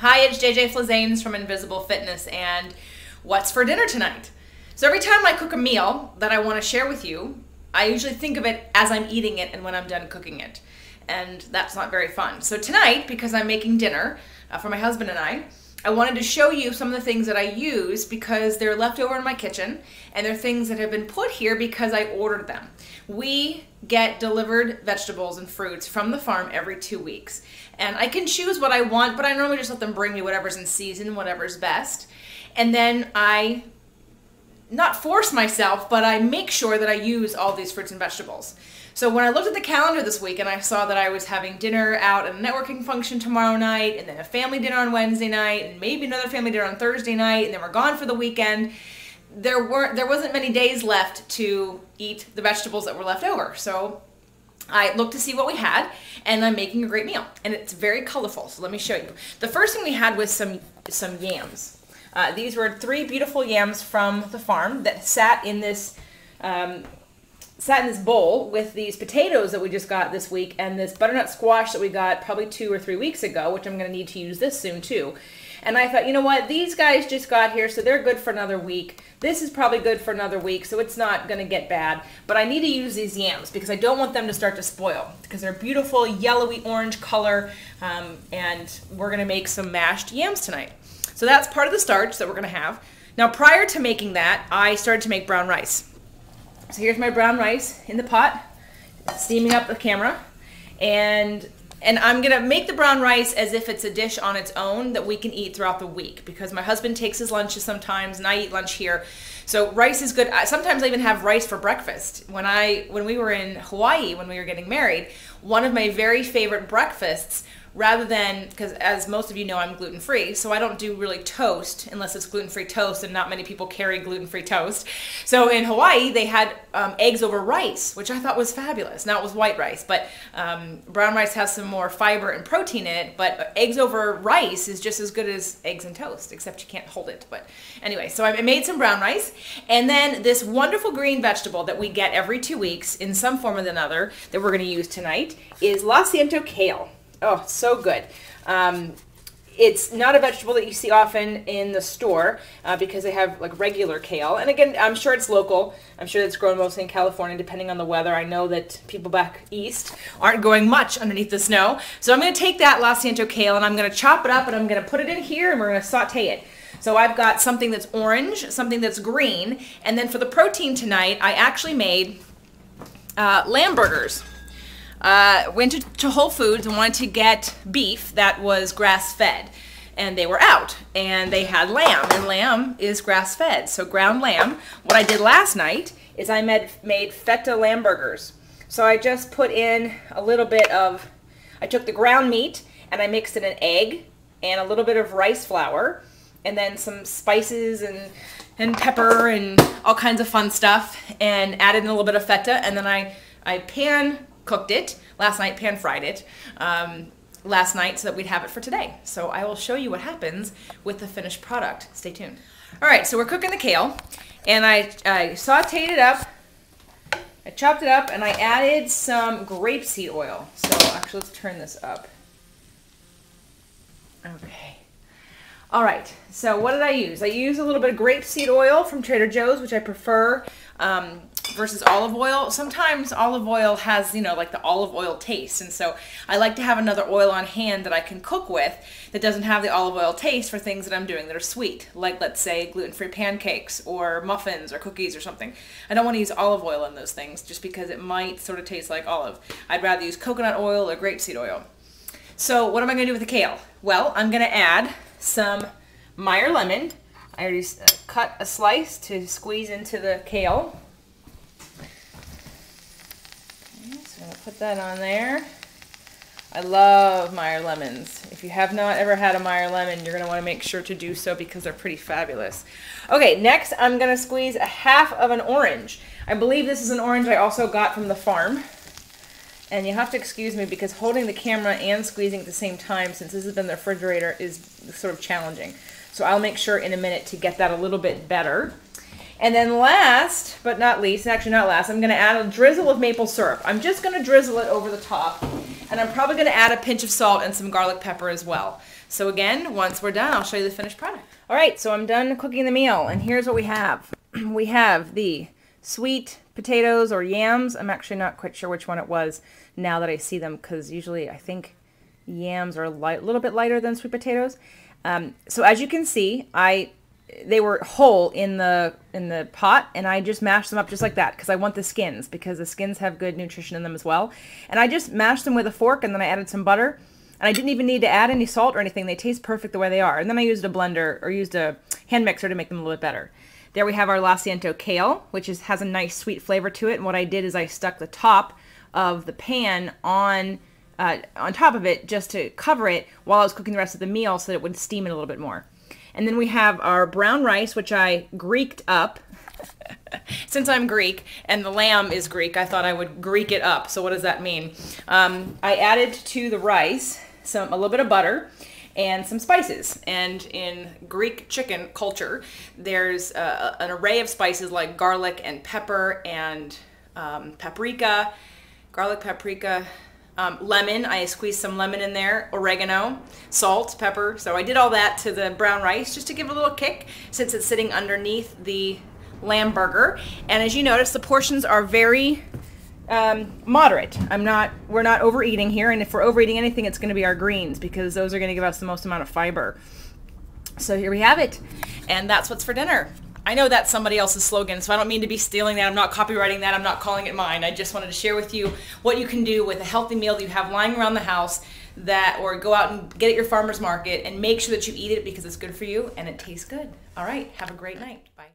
Hi, it's JJ Flazanes from Invisible Fitness, and what's for dinner tonight? So every time I cook a meal that I want to share with you, I usually think of it as I'm eating it and when I'm done cooking it. And that's not very fun. So tonight, because I'm making dinner for my husband and I wanted to show you some of the things that I use because they're left over in my kitchen, and they're things that have been put here because I ordered them. We get delivered vegetables and fruits from the farm every 2 weeks. And I can choose what I want, but I normally just let them bring me whatever's in season, whatever's best. And then I, not force myself, but I make sure that I use all these fruits and vegetables. So when I looked at the calendar this week and I saw that I was having dinner out at a networking function tomorrow night, and then a family dinner on Wednesday night, and maybe another family dinner on Thursday night, and then we're gone for the weekend, there wasn't many days left to eat the vegetables that were left over. So I looked to see what we had, and I'm making a great meal, and it's very colorful. So let me show you. The first thing we had was some yams. These were 3 beautiful yams from the farm that sat in this bowl with these potatoes that we just got this week, and this butternut squash that we got probably 2 or 3 weeks ago, which I'm going to need to use this soon too. And I thought, you know what, these guys just got here, so they're good for another week. This is probably good for another week, so it's not going to get bad. But I need to use these yams because I don't want them to start to spoil, because they're beautiful yellowy orange color, and we're going to make some mashed yams tonight. So that's part of the starch that we're going to have. Now, prior to making that, I started to make brown rice. So here's my brown rice in the pot, steaming up the camera, and I'm gonna make the brown rice as if it's a dish on its own that we can eat throughout the week, because my husband takes his lunches sometimes and I eat lunch here. So rice is good. Sometimes I even have rice for breakfast. When we were in Hawaii, when we were getting married, one of my very favorite breakfasts, rather than, because as most of you know, I'm gluten-free, so I don't do really toast unless it's gluten-free toast, and not many people carry gluten-free toast. So in Hawaii, they had eggs over rice, which I thought was fabulous. Now it was white rice, but brown rice has some more fiber and protein in it, but eggs over rice is just as good as eggs and toast, except you can't hold it. But anyway, so I made some brown rice, and then this wonderful green vegetable that we get every 2 weeks in some form or another that we're gonna use tonight is La Ciento kale. Oh, so good. It's not a vegetable that you see often in the store because they have like regular kale. And again, I'm sure it's local. I'm sure it's grown mostly in California, depending on the weather. I know that people back east aren't going much underneath the snow. So I'm going to take that La Ciento kale and I'm going to chop it up and I'm going to put it in here and we're going to saute it. So I've got something that's orange, something that's green, and then for the protein tonight, I actually made lamb burgers. Went to Whole Foods and wanted to get beef that was grass-fed, and they were out, and they had lamb, and lamb is grass-fed, so ground lamb. What I did last night is I made feta lamb burgers. So I just put in a little bit of, I took the ground meat and I mixed in an egg and a little bit of rice flour, and then some spices and pepper and all kinds of fun stuff, and added in a little bit of feta, and then I pan cooked it last night, pan fried it last night so that we'd have it for today. So I will show you what happens with the finished product. Stay tuned. All right, so we're cooking the kale, and I sauteed it up, I chopped it up, and I added some grapeseed oil. So actually, let's turn this up. Okay. All right, so what did I use? I used a little bit of grapeseed oil from Trader Joe's, which I prefer versus olive oil. Sometimes olive oil has, you know, like the olive oil taste, and so I like to have another oil on hand that I can cook with that doesn't have the olive oil taste for things that I'm doing that are sweet, like let's say gluten-free pancakes or muffins or cookies or something. I don't want to use olive oil in those things just because it might sort of taste like olive. I'd rather use coconut oil or grapeseed oil. So what am I going to do with the kale? Well, I'm going to add some Meyer lemon. I already cut a slice to squeeze into the kale. Okay, so I'm going to put that on there. I love Meyer lemons. If you have not ever had a Meyer lemon, you're going to want to make sure to do so because they're pretty fabulous. Okay, next I'm going to squeeze a half of an orange. I believe this is an orange I also got from the farm. And you have to excuse me because holding the camera and squeezing at the same time, since this has been the refrigerator, is sort of challenging. So I'll make sure in a minute to get that a little bit better. And then last but not least, actually not last, I'm going to add a drizzle of maple syrup. I'm just going to drizzle it over the top. And I'm probably gonna add a pinch of salt and some garlic pepper as well. So again, once we're done, I'll show you the finished product. All right, so I'm done cooking the meal, and here's what we have. We have the sweet potatoes or yams. I'm actually not quite sure which one it was now that I see them, because usually I think yams are a little bit lighter than sweet potatoes. So as you can see, they were whole in the pot, and I just mashed them up just like that because I want the skins, because the skins have good nutrition in them as well. And I just mashed them with a fork, and then I added some butter, and I didn't even need to add any salt or anything. They taste perfect the way they are. And then I used a blender or used a hand mixer to make them a little bit better. There we have our La Ciento kale, which has a nice sweet flavor to it. And what I did is I stuck the top of the pan on top of it just to cover it while I was cooking the rest of the meal so that it would steam it a little bit more. And then we have our brown rice, which I Greeked up. Since I'm Greek and the lamb is Greek, I thought I would Greek it up. So what does that mean? I added to the rice a little bit of butter and some spices. And in Greek chicken culture, there's an array of spices like garlic and pepper and paprika, garlic, paprika, lemon. I squeezed some lemon in there, oregano, salt, pepper. So I did all that to the brown rice just to give it a little kick since it's sitting underneath the lamb burger. And as you notice, the portions are very moderate. We're not overeating here, and if we're overeating anything, it's going to be our greens, because those are going to give us the most amount of fiber. So here we have it, and that's what's for dinner. I know that's somebody else's slogan, so I don't mean to be stealing that. I'm not copywriting that. I'm not calling it mine. I just wanted to share with you what you can do with a healthy meal that you have lying around the house, or go out and get at your farmer's market and make sure that you eat it because it's good for you and it tastes good. All right, have a great night. Bye.